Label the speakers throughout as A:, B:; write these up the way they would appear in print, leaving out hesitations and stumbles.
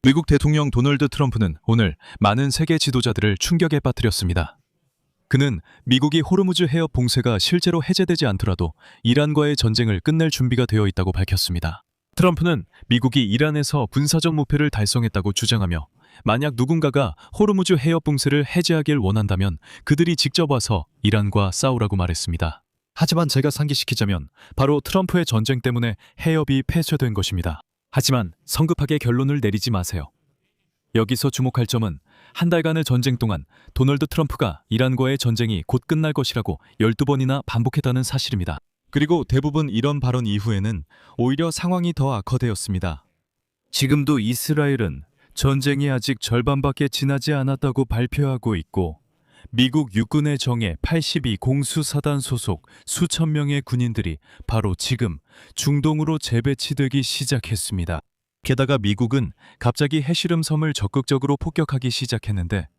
A: 미국 대통령 도널드 트럼프는 오늘 많은 세계 지도자들을 충격에 빠뜨렸습니다. 그는 미국이 호르무즈 해협 봉쇄가 실제로 해제되지 않더라도 이란과의 전쟁을 끝낼 준비가 되어 있다고 밝혔습니다. 트럼프는 미국이 이란에서 군사적 목표를 달성했다고 주장하며 만약 누군가가 호르무즈 해협 봉쇄를 해제하길 원한다면 그들이 직접 와서 이란과 싸우라고 말했습니다. 하지만 제가 상기시키자면 바로 트럼프의 전쟁 때문에 해협이 폐쇄된 것입니다. 하지만 성급하게 결론을 내리지 마세요. 여기서 주목할 점은 한 달간의 전쟁 동안 도널드 트럼프가 이란과의 전쟁이 곧 끝날 것이라고 12번이나 반복했다는 사실입니다. 그리고 대부분 이런 발언 이후에는 오히려 상황이 더 악화되었습니다. 지금도 이스라엘은 전쟁이 아직 절반밖에 지나지 않았다고 발표하고 있고 미국 육군의 정예 82 공수사단 소속 수천 명의 군인들이 바로 지금 중동으로 재배치되기 시작했습니다. 게다가 미국은 갑자기 해시름 섬을 적극적으로 폭격하기 시작했는데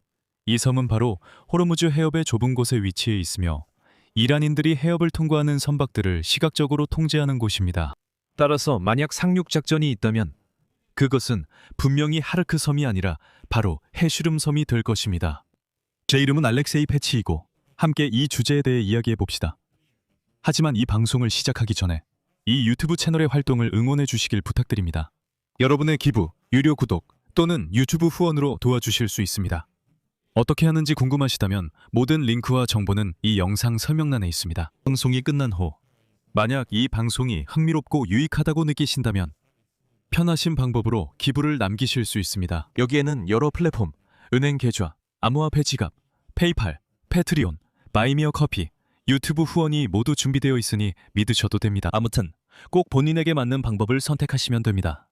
A: 이 섬은 바로 호르무즈 해협의 좁은 곳에 위치해 있으며 이란인들이 해협을 통과하는 선박들을 시각적으로 통제하는 곳입니다. 따라서 만약 상륙작전이 있다면 그것은 분명히 하르크 섬이 아니라 바로 해시름 섬이 될 것입니다. 제 이름은 알렉세이 패치이고 함께 이 주제에 대해 이야기해 봅시다. 하지만 이 방송을 시작하기 전에 이 유튜브 채널의 활동을 응원해 주시길 부탁드립니다. 여러분의 기부, 유료 구독 또는 유튜브 후원으로 도와주실 수 있습니다. 어떻게 하는지 궁금하시다면 모든 링크와 정보는 이 영상 설명란에 있습니다. 방송이 끝난 후 만약 이 방송이 흥미롭고 유익하다고 느끼신다면 편하신 방법으로 기부를 남기실 수 있습니다. 여기에는 여러 플랫폼, 은행 계좌, 암호화폐 지갑, 페이팔, 패트리온, 바이미어 커피, 유튜브 후원이 모두 준비되어 있으니 믿으셔도 됩니다. 아무튼 꼭 본인에게 맞는 방법을 선택하시면 됩니다.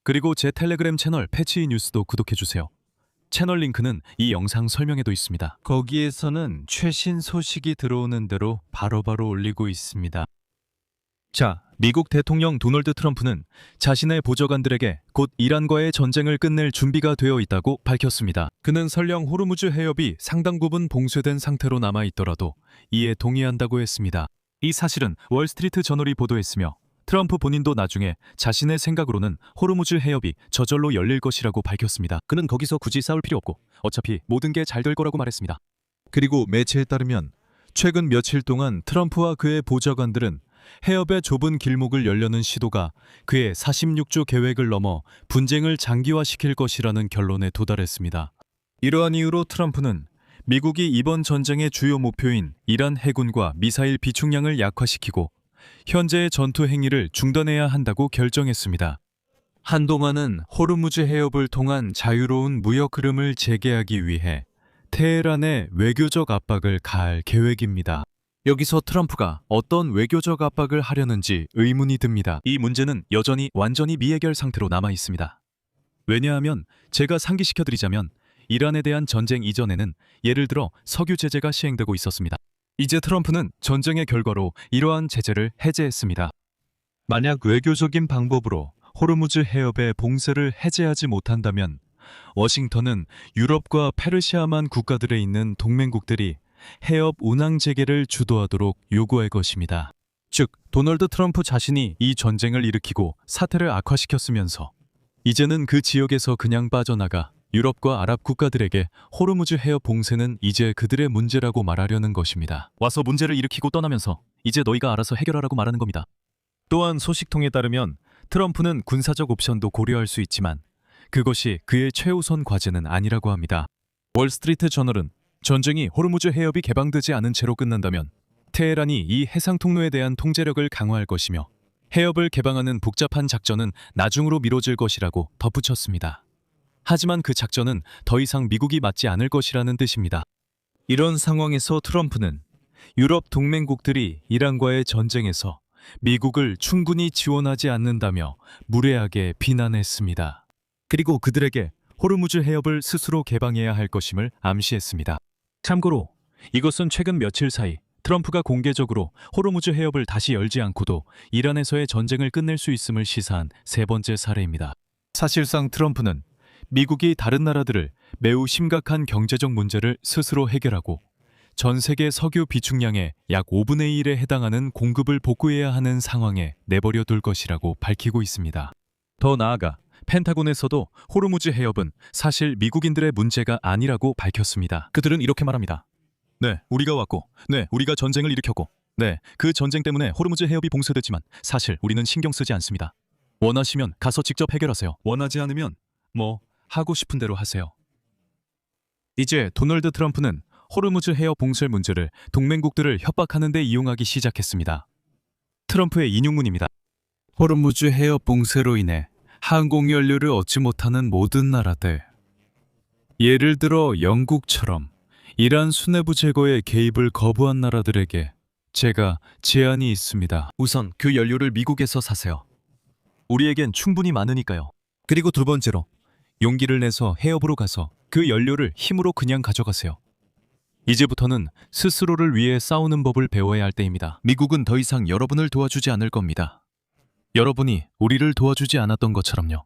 A: 그리고 제 텔레그램 채널 패치 뉴스도 구독해주세요. 채널 링크는 이 영상 설명에도 있습니다. 거기에서는 최신 소식이 들어오는 대로 바로바로 올리고 있습니다. 자, 미국 대통령 도널드 트럼프는 자신의 보좌관들에게 곧 이란과의 전쟁을 끝낼 준비가 되어 있다고 밝혔습니다. 그는 설령 호르무즈 해협이 상당 부분 봉쇄된 상태로 남아있더라도 이에 동의한다고 했습니다. 이 사실은 월스트리트 저널이 보도했으며 트럼프 본인도 나중에 자신의 생각으로는 호르무즈 해협이 저절로 열릴 것이라고 밝혔습니다. 그는 거기서 굳이 싸울 필요 없고 어차피 모든 게 잘 될 거라고 말했습니다. 그리고 매체에 따르면 최근 며칠 동안 트럼프와 그의 보좌관들은 해협의 좁은 길목을 열려는 시도가 그의 46주 계획을 넘어 분쟁을 장기화시킬 것이라는 결론에 도달했습니다. 이러한 이유로 트럼프는 미국이 이번 전쟁의 주요 목표인 이란 해군과 미사일 비축량을 약화시키고 현재의 전투 행위를 중단해야 한다고 결정했습니다. 한동안은 호르무즈 해협을 통한 자유로운 무역 흐름을 재개하기 위해 테헤란에 외교적 압박을 가할 계획입니다. 여기서 트럼프가 어떤 외교적 압박을 하려는지 의문이 듭니다. 이 문제는 여전히 완전히 미해결 상태로 남아 있습니다. 왜냐하면 제가 상기시켜드리자면 이란에 대한 전쟁 이전에는 예를 들어 석유 제재가 시행되고 있었습니다. 이제 트럼프는 전쟁의 결과로 이러한 제재를 해제했습니다. 만약 외교적인 방법으로 호르무즈 해협의 봉쇄를 해제하지 못한다면 워싱턴은 유럽과 페르시아만 국가들에 있는 동맹국들이 해협 운항 재개를 주도하도록 요구할 것입니다. 즉, 도널드 트럼프 자신이 이 전쟁을 일으키고 사태를 악화시켰으면서 이제는 그 지역에서 그냥 빠져나가 유럽과 아랍 국가들에게 호르무즈 해협 봉쇄는 이제 그들의 문제라고 말하려는 것입니다. 와서 문제를 일으키고 떠나면서 이제 너희가 알아서 해결하라고 말하는 겁니다. 또한 소식통에 따르면 트럼프는 군사적 옵션도 고려할 수 있지만 그것이 그의 최우선 과제는 아니라고 합니다. 월스트리트 저널은 전쟁이 호르무즈 해협이 개방되지 않은 채로 끝난다면 테헤란이 이 해상 통로에 대한 통제력을 강화할 것이며 해협을 개방하는 복잡한 작전은 나중으로 미뤄질 것이라고 덧붙였습니다. 하지만 그 작전은 더 이상 미국이 맞지 않을 것이라는 뜻입니다. 이런 상황에서 트럼프는 유럽 동맹국들이 이란과의 전쟁에서 미국을 충분히 지원하지 않는다며 무례하게 비난했습니다. 그리고 그들에게 호르무즈 해협을 스스로 개방해야 할 것임을 암시했습니다. 참고로 이것은 최근 며칠 사이 트럼프가 공개적으로 호르무즈 해협을 다시 열지 않고도 이란에서의 전쟁을 끝낼 수 있음을 시사한 세 번째 사례입니다. 사실상 트럼프는 미국이 다른 나라들을 매우 심각한 경제적 문제를 스스로 해결하고 전 세계 석유 비축량의 약 5분의 1에 해당하는 공급을 복구해야 하는 상황에 내버려 둘 것이라고 밝히고 있습니다. 더 나아가 펜타곤에서도 호르무즈 해협은 사실 미국인들의 문제가 아니라고 밝혔습니다. 그들은 이렇게 말합니다. 네, 우리가 왔고, 네, 우리가 전쟁을 일으켰고, 네, 그 전쟁 때문에 호르무즈 해협이 봉쇄됐지만 사실 우리는 신경 쓰지 않습니다. 원하시면 가서 직접 해결하세요. 원하지 않으면 하고 싶은 대로 하세요. 이제 도널드 트럼프는 호르무즈 해협 봉쇄 문제를 동맹국들을 협박하는 데 이용하기 시작했습니다. 트럼프의 인용문입니다. 호르무즈 해협 봉쇄로 인해 항공 연료를 얻지 못하는 모든 나라들, 예를 들어 영국처럼 이란 수뇌부 제거에 개입을 거부한 나라들에게 제가 제안이 있습니다. 우선 그 연료를 미국에서 사세요. 우리에겐 충분히 많으니까요. 그리고 두 번째로 용기를 내서 해협으로 가서 그 연료를 힘으로 그냥 가져가세요. 이제부터는 스스로를 위해 싸우는 법을 배워야 할 때입니다. 미국은 더 이상 여러분을 도와주지 않을 겁니다. 여러분이 우리를 도와주지 않았던 것처럼요.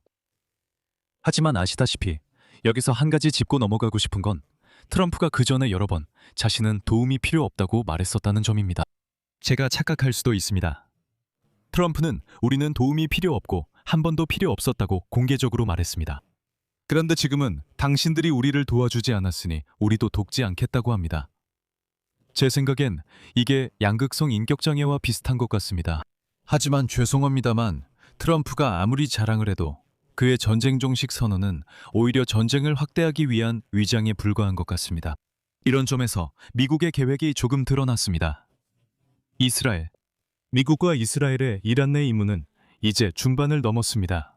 A: 하지만 아시다시피 여기서 한 가지 짚고 넘어가고 싶은 건 트럼프가 그 전에 여러 번 자신은 도움이 필요 없다고 말했었다는 점입니다. 제가 착각할 수도 있습니다. 트럼프는 우리는 도움이 필요 없고 한 번도 필요 없었다고 공개적으로 말했습니다. 그런데 지금은 당신들이 우리를 도와주지 않았으니 우리도 돕지 않겠다고 합니다. 제 생각엔 이게 양극성 인격장애와 비슷한 것 같습니다. 하지만 죄송합니다만 트럼프가 아무리 자랑을 해도 그의 전쟁 종식 선언은 오히려 전쟁을 확대하기 위한 위장에 불과한 것 같습니다. 이런 점에서 미국의 계획이 조금 드러났습니다. 이스라엘. 미국과 이스라엘의 이란 내 임무는 이제 중반을 넘었습니다.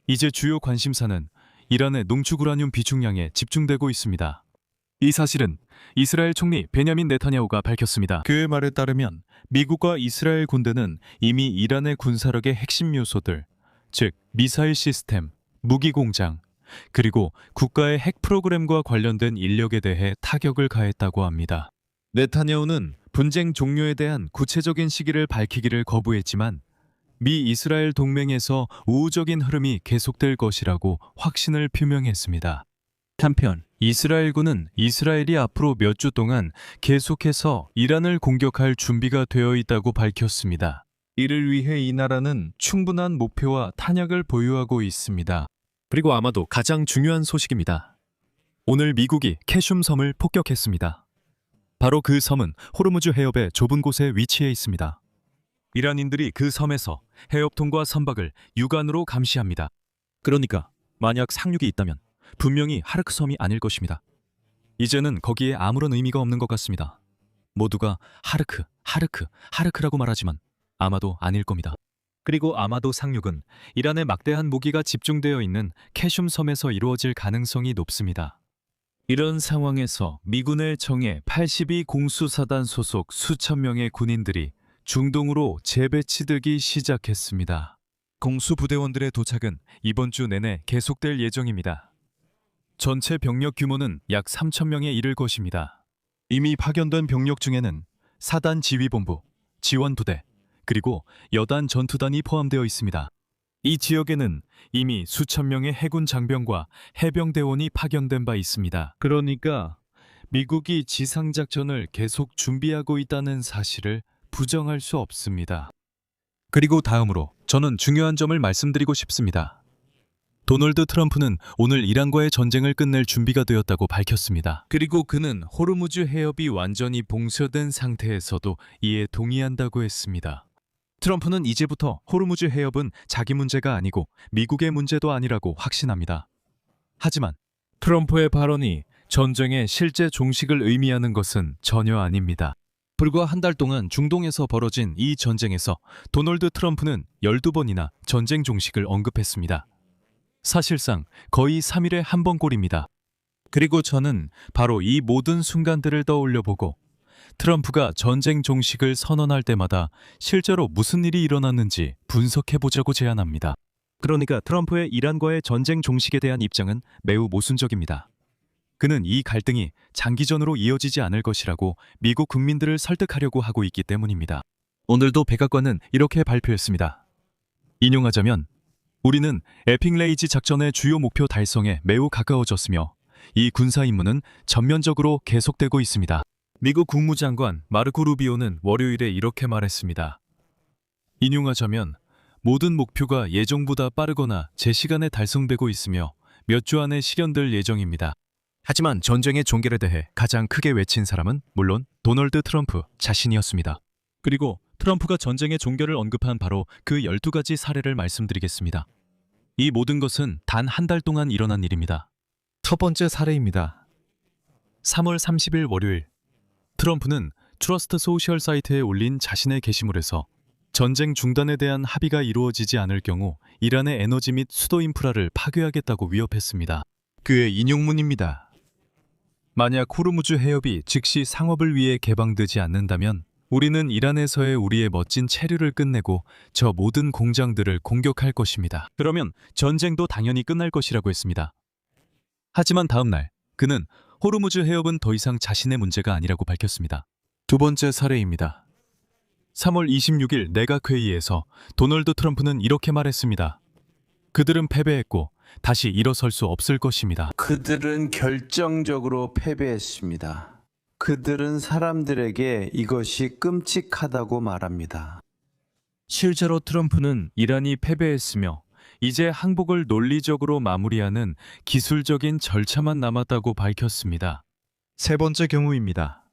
A: 이제 주요 관심사는 이란의 농축 우라늄 비축량에 집중되고 있습니다. 이 사실은 이스라엘 총리 베냐민 네타냐후가 밝혔습니다. 그의 말에 따르면 미국과 이스라엘 군대는 이미 이란의 군사력의 핵심 요소들, 즉 미사일 시스템, 무기 공장, 그리고 국가의 핵 프로그램과 관련된 인력에 대해 타격을 가했다고 합니다. 네타냐후는 분쟁 종료에 대한 구체적인 시기를 밝히기를 거부했지만 미 이스라엘 동맹에서 우호적인 흐름이 계속될 것이라고 확신을 표명했습니다. 한편 이스라엘군은 이스라엘이 앞으로 몇 주 동안 계속해서 이란을 공격할 준비가 되어 있다고 밝혔습니다. 이를 위해 이 나라는 충분한 목표와 탄약을 보유하고 있습니다. 그리고 아마도 가장 중요한 소식입니다. 오늘 미국이 캐슘 섬을 폭격했습니다. 바로 그 섬은 호르무즈 해협의 좁은 곳에 위치해 있습니다. 이란인들이 그 섬에서 해협통과 선박을 육안으로 감시합니다. 그러니까 만약 상륙이 있다면 분명히 하르크 섬이 아닐 것입니다. 이제는 거기에 아무런 의미가 없는 것 같습니다. 모두가 하르크라고 말하지만 아마도 아닐 겁니다. 그리고 아마도 상륙은 이란의 막대한 무기가 집중되어 있는 캐슘 섬에서 이루어질 가능성이 높습니다. 이런 상황에서 미군의 정예 82 공수사단 소속 수천 명의 군인들이 중동으로 재배치되기 시작했습니다. 공수부대원들의 도착은 이번 주 내내 계속될 예정입니다. 전체 병력 규모는 약 3천 명에 이를 것입니다. 이미 파견된 병력 중에는 사단 지휘본부, 지원부대, 그리고 여단 전투단이 포함되어 있습니다. 이 지역에는 이미 수천 명의 해군 장병과 해병대원이 파견된 바 있습니다. 그러니까 미국이 지상작전을 계속 준비하고 있다는 사실을 부정할 수 없습니다. 그리고 다음으로 저는 중요한 점을 말씀드리고 싶습니다. 도널드 트럼프는 오늘 이란과의 전쟁을 끝낼 준비가 되었다고 밝혔습니다. 그리고 그는 호르무즈 해협이 완전히 봉쇄된 상태에서도 이에 동의한다고 했습니다. 트럼프는 이제부터 호르무즈 해협은 자기 문제가 아니고 미국의 문제도 아니라고 확신합니다. 하지만 트럼프의 발언이 전쟁의 실제 종식을 의미하는 것은 전혀 아닙니다. 불과 한 달 동안 중동에서 벌어진 이 전쟁에서 도널드 트럼프는 12번이나 전쟁 종식을 언급했습니다. 사실상 거의 3일에 한 번 꼴입니다. 그리고 저는 바로 이 모든 순간들을 떠올려보고 트럼프가 전쟁 종식을 선언할 때마다 실제로 무슨 일이 일어났는지 분석해보자고 제안합니다. 그러니까 트럼프의 이란과의 전쟁 종식에 대한 입장은 매우 모순적입니다. 그는 이 갈등이 장기전으로 이어지지 않을 것이라고 미국 국민들을 설득하려고 하고 있기 때문입니다. 오늘도 백악관은 이렇게 발표했습니다. 인용하자면 우리는 에픽레이지 작전의 주요 목표 달성에 매우 가까워졌으며 이 군사 임무는 전면적으로 계속되고 있습니다. 미국 국무장관 마르코 루비오는 월요일에 이렇게 말했습니다. 인용하자면 모든 목표가 예정보다 빠르거나 제 시간에 달성되고 있으며 몇 주 안에 실현될 예정입니다. 하지만 전쟁의 종결에 대해 가장 크게 외친 사람은 물론 도널드 트럼프 자신이었습니다. 그리고 트럼프가 전쟁의 종결을 언급한 바로 그 12가지 사례를 말씀드리겠습니다. 이 모든 것은 단 한 달 동안 일어난 일입니다. 첫 번째 사례입니다. 3월 30일 월요일, 트럼프는 트러스트 소셜 사이트에 올린 자신의 게시물에서 전쟁 중단에 대한 합의가 이루어지지 않을 경우 이란의 에너지 및 수도 인프라를 파괴하겠다고 위협했습니다. 그의 인용문입니다. 만약 호르무즈 해협이 즉시 상업을 위해 개방되지 않는다면 우리는 이란에서의 우리의 멋진 체류를 끝내고 저 모든 공장들을 공격할 것입니다. 그러면 전쟁도 당연히 끝날 것이라고 했습니다. 하지만 다음 날 그는 호르무즈 해협은 더 이상 자신의 문제가 아니라고 밝혔습니다. 두 번째 사례입니다. 3월 26일 내각회의에서 도널드 트럼프는 이렇게 말했습니다. 그들은 패배했고 다시 일어설 수 없을 것입니다.
B: 그들은 결정적으로 패배했습니다. 그들은 사람들에게 이것이 끔찍하다고 말합니다.
A: 실제로 트럼프는 이란이 패배했으며 이제 항복을 논리적으로 마무리하는 기술적인 절차만 남았다고 밝혔습니다. 세 번째 경우입니다.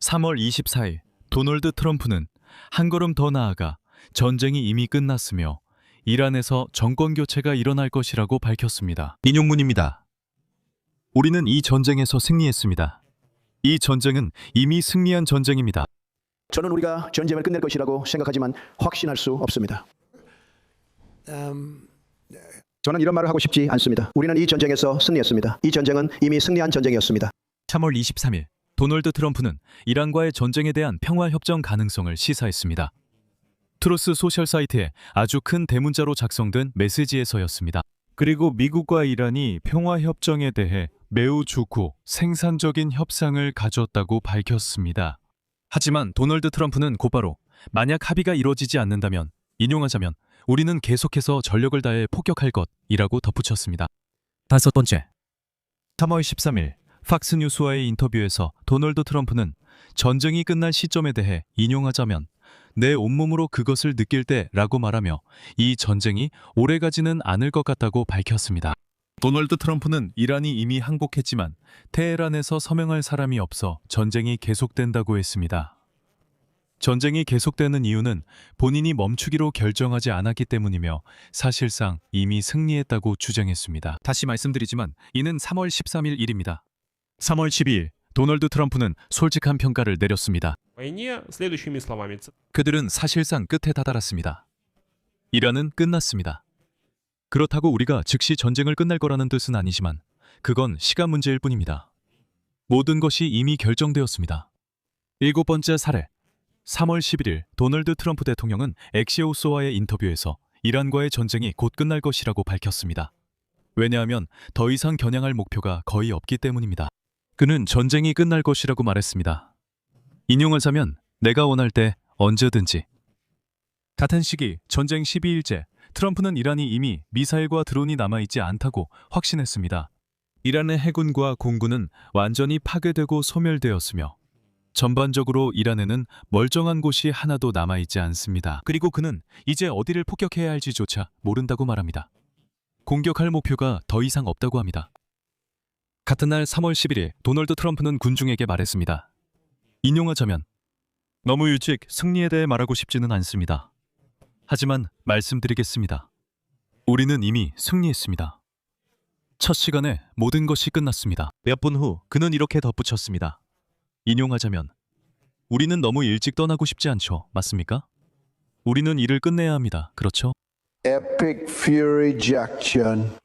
A: 3월 24일 도널드 트럼프는 한 걸음 더 나아가 전쟁이 이미 끝났으며 이란에서 정권 교체가 일어날 것이라고 밝혔습니다. 인용문입니다. 우리는 이 전쟁에서 승리했습니다. 이 전쟁은 이미 승리한 전쟁입니다.
C: 저는 우리가 전쟁을 끝낼 것이라고 생각하지만 확신할 수 없습니다. 저는 이런 말을 하고 싶지 않습니다. 우리는 이 전쟁에서 승리했습니다. 이 전쟁은 이미 승리한 전쟁이었습니다.
A: 3월 23일 도널드 트럼프는 이란과의 전쟁에 대한 평화협정 가능성을 시사했습니다. 트루스 소셜 사이트에 아주 큰 대문자로 작성된 메시지에서였습니다. 그리고 미국과 이란이 평화협정에 대해 매우 좋고 생산적인 협상을 가졌다고 밝혔습니다. 하지만 도널드 트럼프는 곧바로 만약 합의가 이루어지지 않는다면 인용하자면 우리는 계속해서 전력을 다해 폭격할 것이라고 덧붙였습니다. 다섯 번째, 3월 13일 팍스뉴스와의 인터뷰에서 도널드 트럼프는 전쟁이 끝날 시점에 대해 인용하자면 내 온몸으로 그것을 느낄 때라고 말하며 이 전쟁이 오래가지는 않을 것 같다고 밝혔습니다. 도널드 트럼프는 이란이 이미 항복했지만 테헤란에서 서명할 사람이 없어 전쟁이 계속된다고 했습니다. 전쟁이 계속되는 이유는 본인이 멈추기로 결정하지 않았기 때문이며 사실상 이미 승리했다고 주장했습니다. 다시 말씀드리지만 이는 3월 13일 일입니다. 3월 12일 도널드 트럼프는 솔직한 평가를 내렸습니다.
D: войне следующими словами.
A: 그들은 사실상 끝에 다다랐습니다. 이란은 끝났습니다. 그렇다고 우리가 즉시 전쟁을 끝낼 거라는 뜻은 아니지만 그건 시간 문제일 뿐입니다. 모든 것이 이미 결정되었습니다. 일곱 번째 사례. 3월 11일 도널드 트럼프 대통령은 엑시오스와의 인터뷰에서 이란과의 전쟁이 곧 끝날 것이라고 밝혔습니다. 왜냐하면 더 이상 겨냥할 목표가 거의 없기 때문입니다. 그는 전쟁이 끝날 것이라고 말했습니다. 인용하자면 내가 원할 때 언제든지. 같은 시기 전쟁 12일째 트럼프는 이란이 이미 미사일과 드론이 남아있지 않다고 확신했습니다. 이란의 해군과 공군은 완전히 파괴되고 소멸되었으며 전반적으로 이란에는 멀쩡한 곳이 하나도 남아있지 않습니다. 그리고 그는 이제 어디를 폭격해야 할지조차 모른다고 말합니다. 공격할 목표가 더 이상 없다고 합니다. 같은 날 3월 11일 도널드 트럼프는 군중에게 말했습니다. 인용하자면 너무 일찍 승리에 대해 말하고 싶지는 않습니다. 하지만 말씀드리겠습니다. 우리는 이미 승리했습니다. 첫 시간에 모든 것이 끝났습니다. 몇 분 후 그는 이렇게 덧붙였습니다. 인용하자면 우리는 너무 일찍 떠나고 싶지 않죠. 맞습니까? 우리는 일을 끝내야 합니다. 그렇죠?
C: Epic Fury Jackson.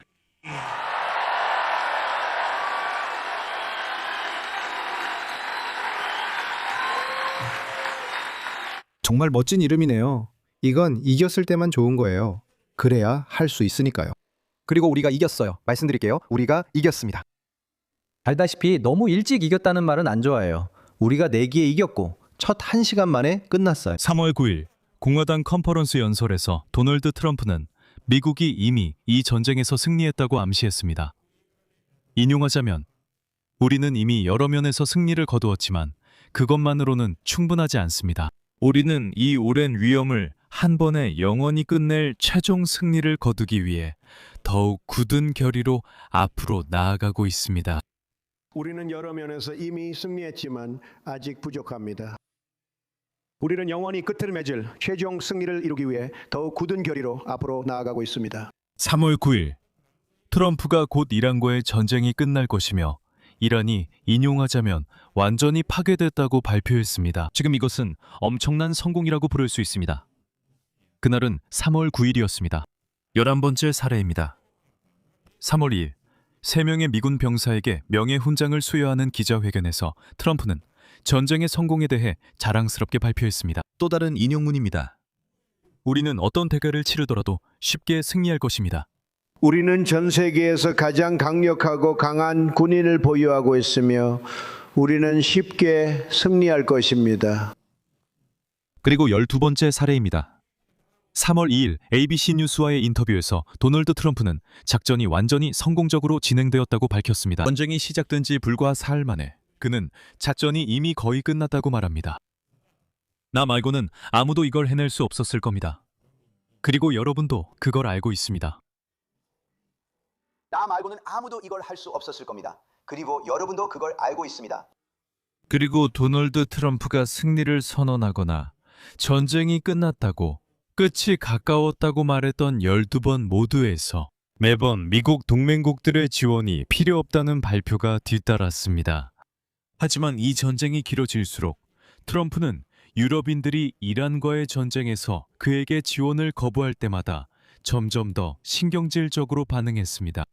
E: 정말 멋진 이름이네요. 이건 이겼을 때만 좋은 거예요. 그래야 할 수 있으니까요.
F: 그리고 우리가 이겼어요. 말씀드릴게요. 우리가 이겼습니다.
G: 알다시피 너무 일찍 이겼다는 말은 안 좋아해요. 우리가 내기에 이겼고 첫 1시간 만에 끝났어요.
A: 3월 9일 공화당 컨퍼런스 연설에서 도널드 트럼프는 미국이 이미 이 전쟁에서 승리했다고 암시했습니다. 인용하자면 우리는 이미 여러 면에서 승리를 거두었지만 그것만으로는 충분하지 않습니다. 우리는 이 오랜 위험을 한 번에 영원히 끝낼 최종 승리를 거두기 위해 더욱 굳은 결의로 앞으로 나아가고 있습니다.
C: 우리는 여러 면에서 이미 승리했지만 아직 부족합니다. 우리는 영원히 끝을 맺을 최종 승리를 이루기 위해 더욱 굳은 결의로 앞으로 나아가고 있습니다.
A: 3월 9일 트럼프가 곧 이란과의 전쟁이 끝날 것이며 이란이 인용하자면 완전히 파괴됐다고 발표했습니다. 지금 이것은 엄청난 성공이라고 부를 수 있습니다. 그날은 3월 9일이었습니다. 11번째 사례입니다. 3월 2일 3명의 미군 병사에게 명예훈장을 수여하는 기자회견에서 트럼프는 전쟁의 성공에 대해 자랑스럽게 발표했습니다. 또 다른 인용문입니다. 우리는 어떤 대가를 치르더라도 쉽게 승리할 것입니다.
C: 우리는 전 세계에서 가장 강력하고 강한 군인을 보유하고 있으며 우리는 쉽게 승리할 것입니다.
A: 그리고 12번째 사례입니다. 3월 2일 ABC 뉴스와의 인터뷰에서 도널드 트럼프는 작전이 완전히 성공적으로 진행되었다고 밝혔습니다. 전쟁이 시작된 지 불과 사흘 만에 그는 작전이 이미 거의 끝났다고 말합니다. 나 말고는 아무도 이걸 해낼 수 없었을 겁니다. 그리고 여러분도 그걸 알고 있습니다.
C: 나 말고는 아무도 이걸 할 수 없었을 겁니다. 그리고 여러분도 그걸 알고 있습니다.
A: 그리고 도널드 트럼프가 승리를 선언하거나 전쟁이 끝났다고 끝이 가까웠다고 말했던 12번 모두에서 매번 미국 동맹국들의 지원이 필요 없다는 발표가 뒤따랐습니다. 하지만 이 전쟁이 길어질수록 트럼프는 유럽인들이 이란과의 전쟁에서 그에게 지원을 거부할 때마다 점점 더 신경질적으로 반응했습니다.